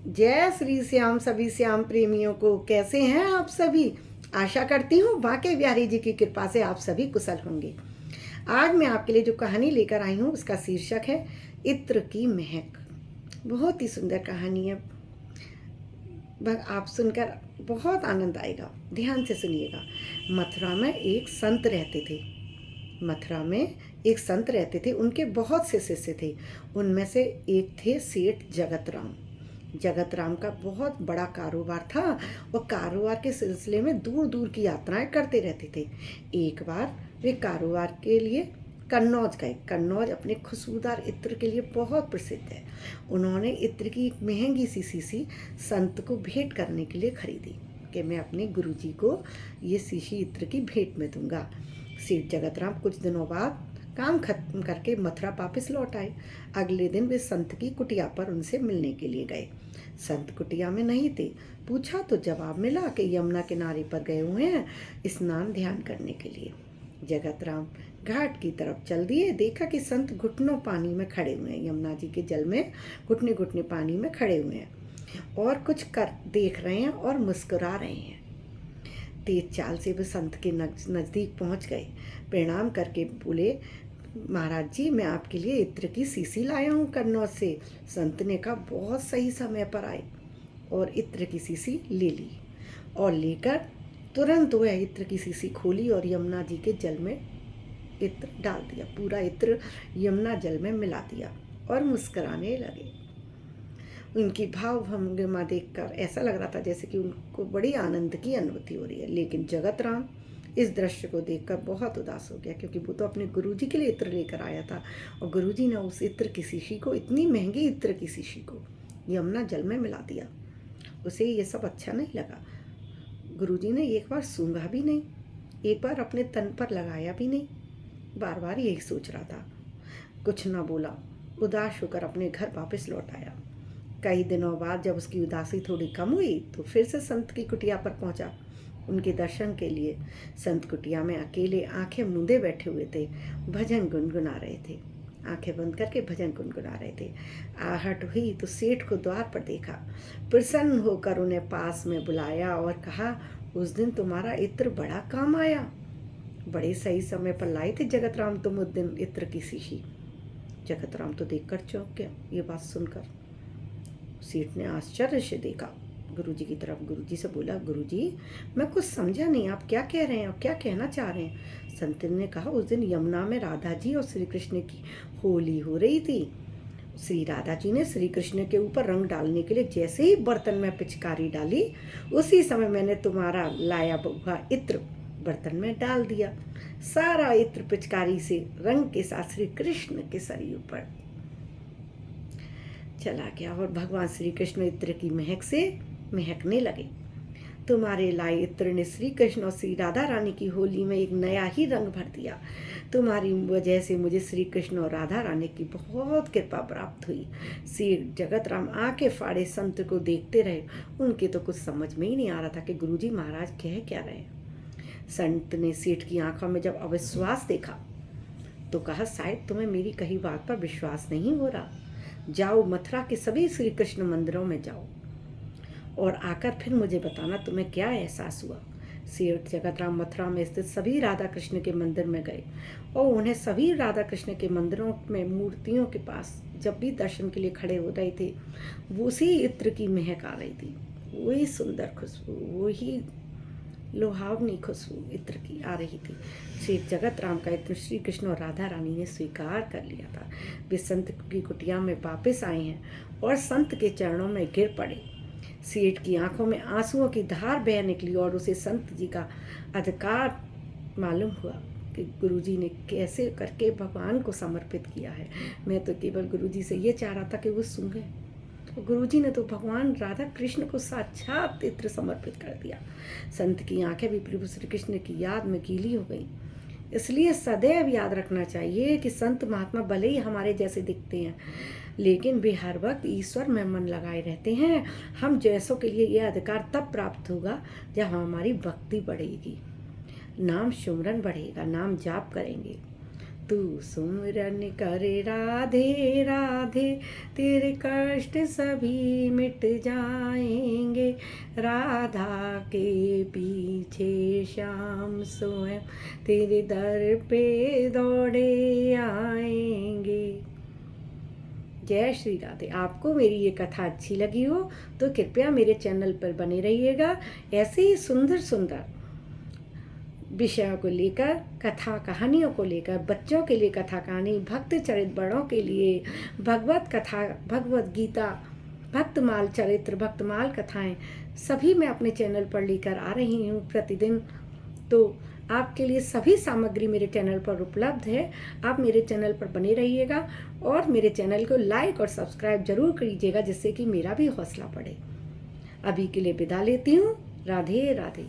जय श्री श्याम सभी श्याम प्रेमियों को। कैसे हैं आप सभी? आशा करती हूँ बाके बिहारी जी की कृपा से आप सभी कुशल होंगे। आज मैं आपके लिए जो कहानी लेकर आई हूँ उसका शीर्षक है इत्र की महक। बहुत ही सुंदर कहानी है, आप सुनकर बहुत आनंद आएगा। ध्यान से सुनिएगा। मथुरा में एक संत रहते थे। मथुरा में एक संत रहते थे, उनके बहुत से शिष्य थे। उनमें से एक थे सेठ जगत राम। जगत राम का बहुत बड़ा कारोबार था और कारोबार के सिलसिले में दूर दूर की यात्राएं करते रहते थे। एक बार वे कारोबार के लिए कन्नौज गए। कन्नौज अपने खुशबूदार इत्र के लिए बहुत प्रसिद्ध है। उन्होंने इत्र की एक महंगी सी शीशी संत को भेंट करने के लिए खरीदी कि मैं अपने गुरुजी को ये शीशी इत्र की भेंट में दूंगा। सेठ जगत राम कुछ दिनों बाद काम खत्म करके मथुरा वापस लौट आए। अगले दिन वे संत की कुटिया पर उनसे मिलने के लिए गए। संत कुटिया में नहीं थे। पूछा तो जवाब मिला कि यमुना किनारे पर गए हुए हैं स्नान ध्यान करने के लिए। जगत राम घाट की तरफ चल दिए। देखा कि संत घुटनों पानी में खड़े हुए हैं। यमुना जी के जल में घुटने घुटने पानी में खड़े हुए हैं और कुछ कर देख रहे हैं और मुस्कुरा रहे हैं। तेज चाल से वे संत के नज़दीक पहुंच गए। प्रणाम करके बोले, महाराज जी, मैं आपके लिए इत्र की शीशी लाया हूँ कन्नौज से। संत ने कहा, बहुत सही समय पर आए, और इत्र की शीशी ले ली और लेकर तुरंत वह इत्र की शीशी खोली और यमुना जी के जल में इत्र डाल दिया। पूरा इत्र यमुना जल में मिला दिया और मुस्कुराने लगे। उनकी भाव भंगिमा देखकर ऐसा लग रहा था जैसे कि उनको बड़ी आनंद की अनुभूति हो रही है। लेकिन जगत राम इस दृश्य को देखकर बहुत उदास हो गया, क्योंकि वो तो अपने गुरुजी के लिए इत्र लेकर आया था और गुरुजी ने उस इत्र की शीशी को, इतनी महंगी इत्र की शीशी को, यमुना जल में मिला दिया। उसे ये सब अच्छा नहीं लगा। गुरुजी ने एक बार सूंघा भी नहीं, एक बार अपने तन पर लगाया भी नहीं, बार बार यही सोच रहा था। कुछ न बोला, उदास होकर अपने घर वापस लौट आया। कई दिनों बाद जब उसकी उदासी थोड़ी कम हुई तो फिर से संत की कुटिया पर पहुंचा उनके दर्शन के लिए। संत कुटिया में अकेले आंखें मूंदे बैठे हुए थे, भजन गुनगुना रहे थे। आंखें बंद करके भजन गुनगुना रहे थे। आहट हुई तो सेठ को द्वार पर देखा। प्रसन्न होकर उन्हें पास में बुलाया और कहा, उस दिन तुम्हारा इत्र बड़ा काम आया। बड़े सही समय पर लाए थे जगत राम तुम उस दिन इत्र की शीशी। जगत राम तो देखकर चौंक गया ये बात सुनकर। सेठ ने आश्चर्य से देखा गुरुजी की तरफ। गुरुजी से बोला, गुरुजी, मैं कुछ समझा नहीं, आप क्या कह रहे हैं और क्या कहना चाह रहे हैं? संत ने कहा, उस दिन यमुना में राधा जी और श्री कृष्ण की होली हो रही थी। श्री राधा जी ने श्री कृष्ण के ऊपर रंग डालने के लिए जैसे ही बर्तन में पिचकारी डाली, उसी समय मैंने तुम्हारा लाया हुआ इत्र बर्तन में डाल दिया। सारा इत्र पिचकारी से रंग के साथ श्री कृष्ण के शरीर पर चला गया और भगवान श्री कृष्ण इत्र की महक से महकने लगे। तुम्हारे लाए इत्र ने श्री कृष्ण और श्री राधा रानी की होली में एक नया ही रंग भर दिया। तुम्हारी वजह से मुझे श्री कृष्ण और राधा रानी की बहुत कृपा प्राप्त हुई। सेठ जगत राम आंखें फाड़े संत को देखते रहे। उनके तो कुछ समझ में ही नहीं आ रहा था कि गुरुजी महाराज कह क्या रहे। संत ने सेठ की आंखों में जब अविश्वास देखा तो कहा, शायद तुम्हें मेरी कही बात पर विश्वास नहीं हो रहा। जाओ, मथुरा के सभी श्री कृष्ण मंदिरों में जाओ और आकर फिर मुझे बताना तुम्हें क्या एहसास हुआ। सेठ जगत राम मथुरा में स्थित सभी राधा कृष्ण के मंदिर में गए और उन्हें सभी राधा कृष्ण के मंदिरों में मूर्तियों के पास जब भी दर्शन के लिए खड़े हो रहे थे, वो उसी इत्र की महक आ रही थी। वही सुंदर खुशबू, वही लोहावनी खुशबू इत्र की आ रही थी। श्री जगत राम का इत्र श्री कृष्ण और राधा रानी ने स्वीकार कर लिया था। वे संत की कुटिया में वापस आए हैं और संत के चरणों में गिर पड़े। सेठ की आंखों में आंसुओं की धार बह निकली और उसे संत जी का अधिकार मालूम हुआ कि गुरुजी ने कैसे करके भगवान को समर्पित किया है। मैं तो केवल गुरुजी से ये चाह रहा था कि वो सूंघे। गुरुजी ने तो भगवान राधा कृष्ण को साक्षात इत्र समर्पित कर दिया। संत की आंखें भी प्रभु श्री कृष्ण की याद में गीली हो गई। इसलिए सदैव याद रखना चाहिए कि संत महात्मा भले ही हमारे जैसे दिखते हैं, लेकिन वे हर वक्त ईश्वर में मन लगाए रहते हैं। हम जैसों के लिए यह अधिकार तब प्राप्त होगा जब हमारी भक्ति बढ़ेगी, नाम सुमरन बढ़ेगा, नाम जाप करेंगे तू सुमिरन करे राधे राधे, तेरे कष्ट सभी मिट जाएंगे। राधा के पीछे श्याम स्वयं तेरे दर पे दौड़े आएंगे। जय श्री राधे। आपको मेरी ये कथा अच्छी लगी हो तो कृपया मेरे चैनल पर बने रहिएगा। ऐसे ही सुंदर सुंदर विषयों को लेकर, कथा कहानियों को लेकर, बच्चों के लिए कथा कहानी, भक्त चरित्र बड़ों के लिए, भगवत कथा, भगवत गीता, भक्तमाल चरित्र, भक्तमाल कथाएं सभी मैं अपने चैनल पर लेकर आ रही हूँ प्रतिदिन। तो आपके लिए सभी सामग्री मेरे चैनल पर उपलब्ध है। आप मेरे चैनल पर बने रहिएगा और मेरे चैनल को लाइक और सब्सक्राइब जरूर कीजिएगा, जिससे कि मेरा भी हौसला बढ़े। अभी के लिए विदा लेती हूँ। राधे राधे।